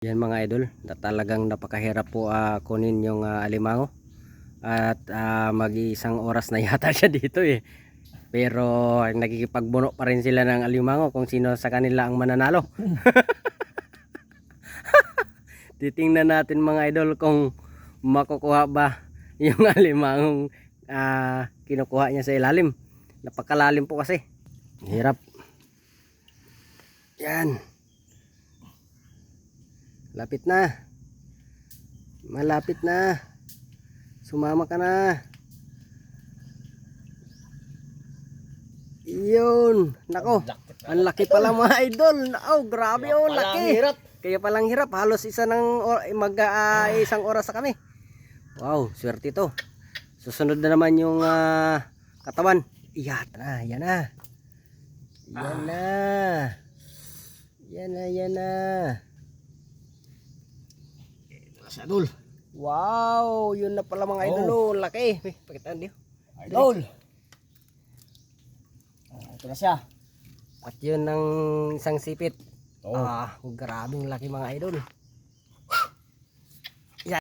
Yan mga idol, talagang napakahirap po kunin yung alimango. At mag-iisang oras na yata siya dito eh. Pero nagkikipagbuno pa rin sila ng alimango kung sino sa kanila ang mananalo. Titingnan natin mga idol kung makukuha ba yung alimangong kinukuha niya sa ilalim. Napakalalim po kasi. Hirap. Yan. Lapit na. Malapit na. Sumama ka na. Yun. Nako. Ang laki pala mga idol. Oh, grabe oh, laki. Kaya palang hirap. Halos isang oras sa kami. Wow, swerte ito. Susunod na naman yung katawan. Yan na, yan na. Yan na. Yan na, yan na. Idol. Wow, yun na pala mga idol. Oh, laki. Pakitaan niyo. Idol. Ito na siya. At yun ang isang sipit. Oh. Grabing laki mga idol.